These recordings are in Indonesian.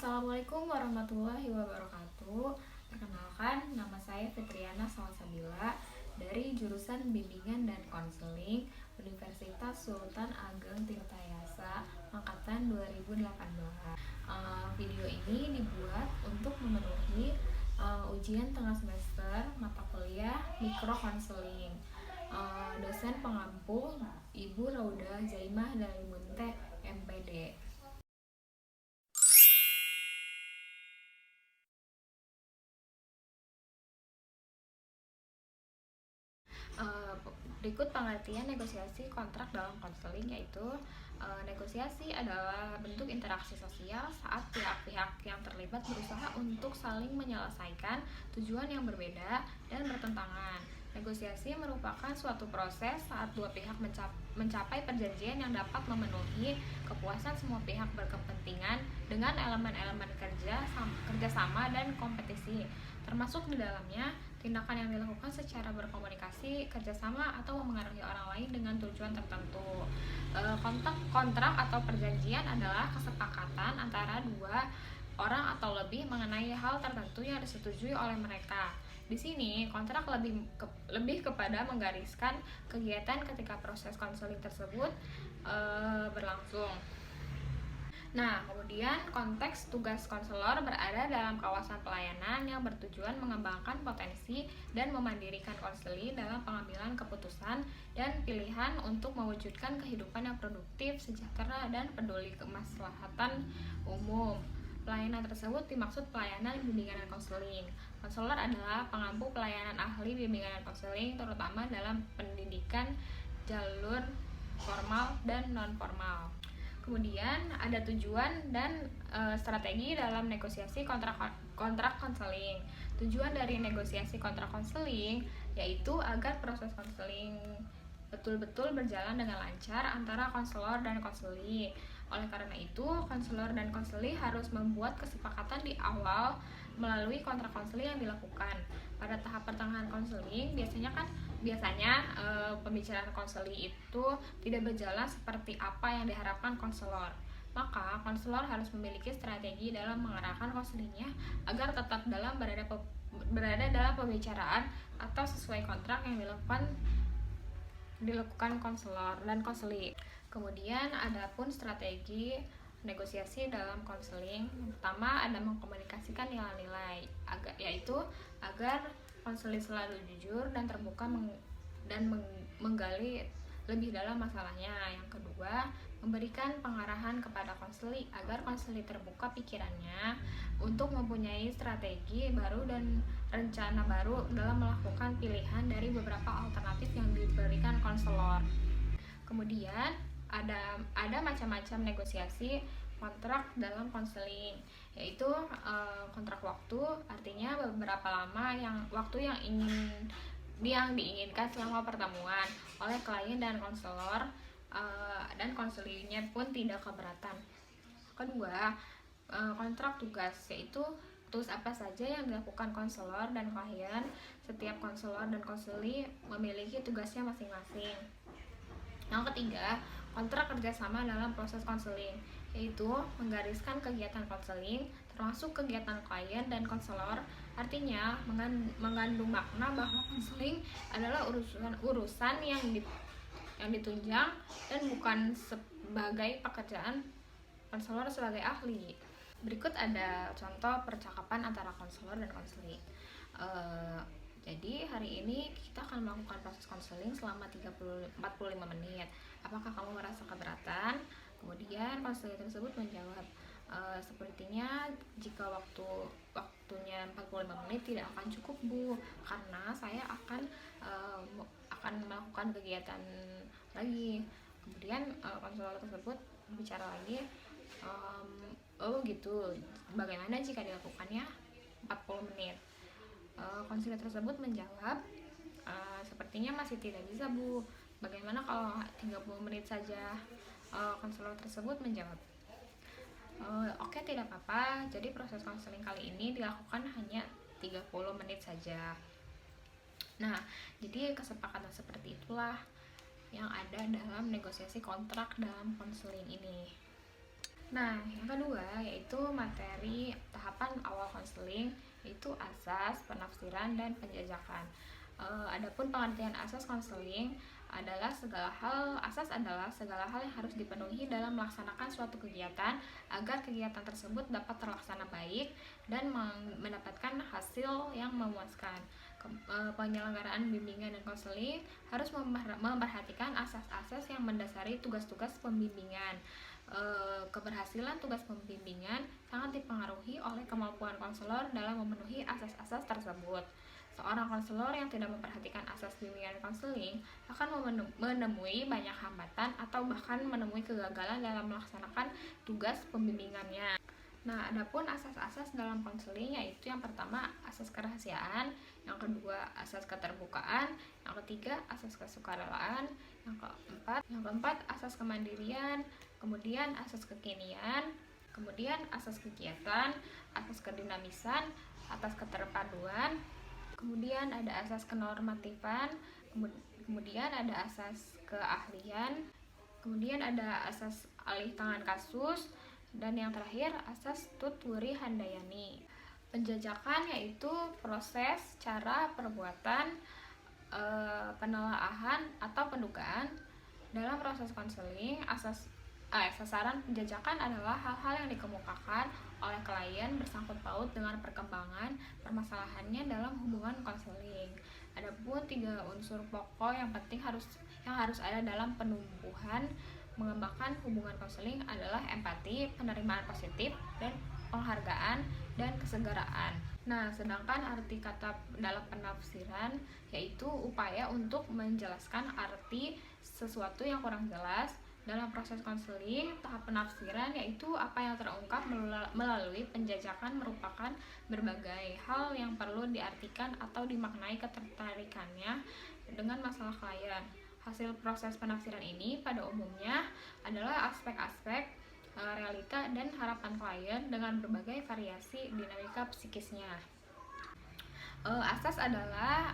Assalamualaikum warahmatullahi wabarakatuh. Perkenalkan, nama saya Fitriana Salsabila dari jurusan Bimbingan dan Konseling Universitas Sultan Ageng Tirtayasa angkatan 2018. Video ini dibuat untuk memenuhi ujian tengah semester mata kuliah mikro konseling. Dosen pengampu Ibu Rauda Zaimah Dalimunte, MPD. Berikut pengertian negosiasi kontrak dalam konseling, yaitu negosiasi adalah bentuk interaksi sosial saat pihak-pihak yang terlibat berusaha untuk saling menyelesaikan tujuan yang berbeda dan bertentangan. Negosiasi merupakan suatu proses saat dua pihak mencapai perjanjian yang dapat memenuhi kepuasan semua pihak berkepentingan dengan elemen-elemen kerjasama dan kompetisi, termasuk di dalamnya tindakan yang dilakukan secara berkomunikasi, kerjasama, atau memengaruhi orang lain dengan tujuan tertentu. Kontrak atau perjanjian adalah kesepakatan antara dua orang atau lebih mengenai hal tertentu yang disetujui oleh mereka. Di sini, kontrak lebih kepada menggariskan kegiatan ketika proses konseling tersebut berlangsung. Nah, kemudian konteks tugas konselor berada dalam kawasan pelayanan yang bertujuan mengembangkan potensi dan memandirikan konseli dalam pengambilan keputusan dan pilihan untuk mewujudkan kehidupan yang produktif, sejahtera, dan peduli kemaslahatan umum. Pelayanan tersebut dimaksud pelayanan bimbingan dan konseling. Konselor adalah pengampu pelayanan ahli bimbingan dan konseling, terutama dalam pendidikan jalur formal dan non-formal. Kemudian ada tujuan dan strategi dalam negosiasi kontrak konseling. Tujuan dari negosiasi kontrak konseling yaitu agar proses konseling betul-betul berjalan dengan lancar antara konselor dan konseli. Oleh karena itu, konselor dan konseli harus membuat kesepakatan di awal melalui kontrak konseling yang dilakukan. Pada tahap pertengahan konseling, biasanya pembicaraan konseling itu tidak berjalan seperti apa yang diharapkan konselor. Maka konselor harus memiliki strategi dalam mengarahkan konselingnya agar tetap berada dalam pembicaraan atau sesuai kontrak yang dilakukan konselor dan konseli. Kemudian ada pun strategi negosiasi dalam konseling. Pertama, ada mengkomunikasikan nilai-nilai, yaitu agar konseling selalu jujur dan terbuka menggali lebih dalam masalahnya. Yang kedua, memberikan pengarahan kepada konseli agar konseli terbuka pikirannya untuk mempunyai strategi baru dan rencana baru dalam melakukan pilihan dari beberapa alternatif yang diberikan konselor. Kemudian ada macam-macam negosiasi kontrak dalam konseling, yaitu kontrak waktu, artinya beberapa lama waktu yang diinginkan selama pertemuan oleh klien dan konselor, dan konselingnya pun tidak keberatan. Kedua, kontrak tugas, yaitu tugas apa saja yang dilakukan konselor dan klien. Setiap konselor dan konseli memiliki tugasnya masing-masing. Yang ketiga, kontrak kerjasama dalam proses konseling, yaitu menggariskan kegiatan konseling termasuk kegiatan klien dan konselor. Artinya mengandung makna bahwa konseling adalah urusan yang ditunjang dan bukan sebagai pekerjaan konselor sebagai ahli. Berikut ada contoh percakapan antara konselor dan konseli. Jadi hari ini kita akan melakukan proses konseling selama 45 menit. Apakah kamu merasa keberatan? Kemudian konselor tersebut menjawab, sepertinya jika waktunya 45 menit tidak akan cukup, Bu, karena saya akan melakukan kegiatan lagi. Kemudian konselor tersebut bicara lagi, oh gitu, bagaimana jika dilakukannya 40 menit? Konselor tersebut menjawab, sepertinya masih tidak bisa, Bu, bagaimana kalau 30 menit saja? Konselor tersebut menjawab, oke, tidak apa-apa, jadi proses konseling kali ini dilakukan hanya 30 menit saja. Nah, jadi kesepakatan seperti itulah yang ada dalam negosiasi kontrak dalam konseling ini. Nah, yang kedua yaitu materi tahapan awal konseling, yaitu asas, penafsiran, dan penjajakan. Adapun pengertian asas konseling asas adalah segala hal yang harus dipenuhi dalam melaksanakan suatu kegiatan agar kegiatan tersebut dapat terlaksana baik dan mendapatkan hasil yang memuaskan. Penyelenggaraan bimbingan dan konseling harus memperhatikan asas-asas yang mendasari tugas-tugas pembimbingan. Keberhasilan tugas pembimbingan sangat dipengaruhi oleh kemampuan konselor dalam memenuhi asas-asas tersebut. Seorang konselor yang tidak memperhatikan asas bimbingan konseling akan menemui banyak hambatan atau bahkan menemui kegagalan dalam melaksanakan tugas pembimbingannya. Nah, adapun asas-asas dalam konseling yaitu yang pertama asas kerahasiaan, yang kedua asas keterbukaan, yang ketiga asas kesukarelaan, yang keempat asas kemandirian, kemudian asas kekinian, kemudian asas kegiatan, asas kedinamisan, asas keterpaduan, kemudian ada asas kenormatifan, kemudian ada asas keahlian, kemudian ada asas alih tangan kasus, dan yang terakhir asas tuturi handayani. Penjajakan yaitu proses, cara, perbuatan, penelaahan atau pendugaan dalam proses konseling. Sasaran penjajakan adalah hal-hal yang dikemukakan oleh klien bersangkut paut dengan perkembangan permasalahannya dalam hubungan konseling. Adapun 3 unsur pokok yang penting harus ada dalam penumbuhan mengembangkan hubungan konseling adalah empati, penerimaan positif, dan penghargaan dan kesegeraan. Nah, sedangkan arti kata dalam penafsiran yaitu upaya untuk menjelaskan arti sesuatu yang kurang jelas. Dalam proses konseling, tahap penafsiran yaitu apa yang terungkap melalui penjajakan merupakan berbagai hal yang perlu diartikan atau dimaknai ketertarikannya dengan masalah klien. Hasil proses penafsiran ini pada umumnya adalah aspek-aspek realita dan harapan klien dengan berbagai variasi dinamika psikisnya. Asas adalah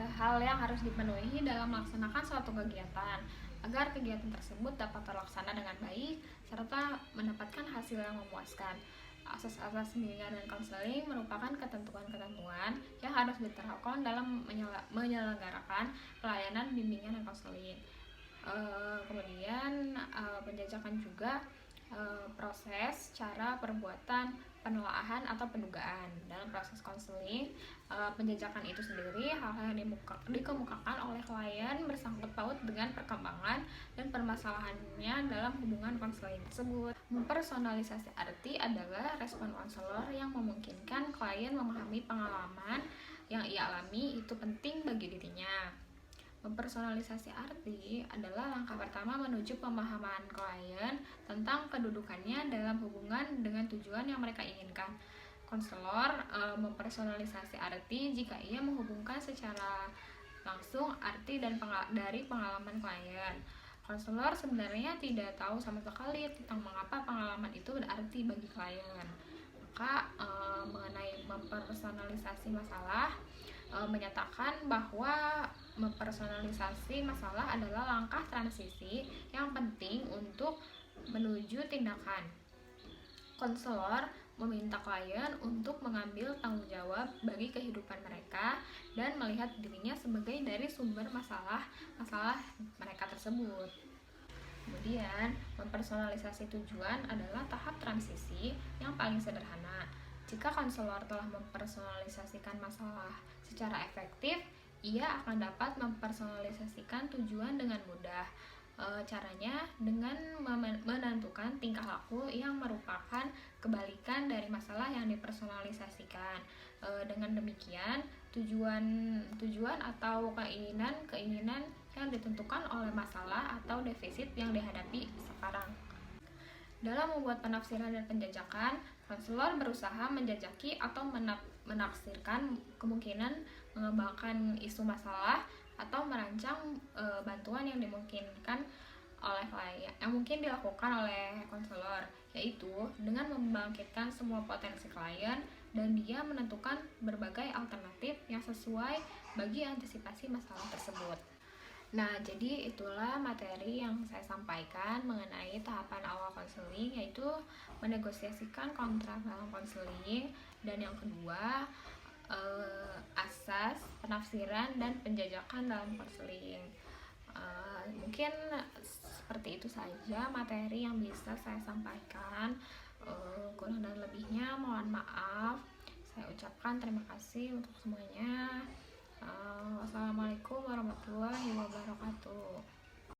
hal yang harus dipenuhi dalam melaksanakan suatu kegiatan agar kegiatan tersebut dapat terlaksana dengan baik serta mendapatkan hasil yang memuaskan. Asas-asas bimbingan dan konseling merupakan ketentuan-ketentuan yang harus diterapkan dalam menyelenggarakan pelayanan bimbingan dan konseling. Kemudian penjajakan juga proses, cara, perbuatan, penelaahan atau pendugaan. Dalam proses konseling, penjajakan itu sendiri hal-hal yang dikemukakan oleh klien bersangkut paut dengan perkembangan dan permasalahannya dalam hubungan konseling tersebut. Mempersonalisasi arti adalah respon konselor yang memungkinkan klien memahami pengalaman yang ia alami itu penting bagi dirinya. Mempersonalisasi arti adalah langkah pertama menuju pemahaman klien tentang kedudukannya dalam hubungan dengan tujuan yang mereka inginkan. Konselor mempersonalisasi arti jika ia menghubungkan secara langsung arti dari pengalaman klien. Konselor sebenarnya tidak tahu sama sekali tentang mengapa pengalaman itu berarti bagi klien. Maka mengenai mempersonalisasi masalah, menyatakan bahwa mempersonalisasi masalah adalah langkah transisi yang penting untuk menuju tindakan. Konselor meminta klien untuk mengambil tanggung jawab bagi kehidupan mereka dan melihat dirinya sebagai dari sumber masalah mereka tersebut. Kemudian, mempersonalisasi tujuan adalah tahap transisi yang paling sederhana. Jika konselor telah mempersonalisasikan masalah secara efektif, ia akan dapat mempersonalisasikan tujuan dengan mudah. Caranya dengan menentukan tingkah laku yang merupakan kebalikan dari masalah yang dipersonalisasikan. Dengan demikian, tujuan atau keinginan yang ditentukan oleh masalah atau defisit yang dihadapi sekarang. Dalam membuat penafsiran dan penjajakan, konselor berusaha menjajaki atau menafsirkan kemungkinan mengembangkan isu masalah atau merancang bantuan yang dimungkinkan oleh klien, yang mungkin dilakukan oleh konselor, yaitu dengan membangkitkan semua potensi klien dan dia menentukan berbagai alternatif yang sesuai bagi antisipasi masalah tersebut. Nah, jadi itulah materi yang saya sampaikan mengenai tahapan awal konseling, yaitu menegosiasikan kontrak dalam konseling, dan yang kedua asas, penafsiran, dan penjajakan dalam konseling. Mungkin seperti itu saja materi yang bisa saya sampaikan. Kurang dan lebihnya mohon maaf. Saya ucapkan terima kasih untuk semuanya. Wassalamualaikum warahmatullahi wabarakatuh.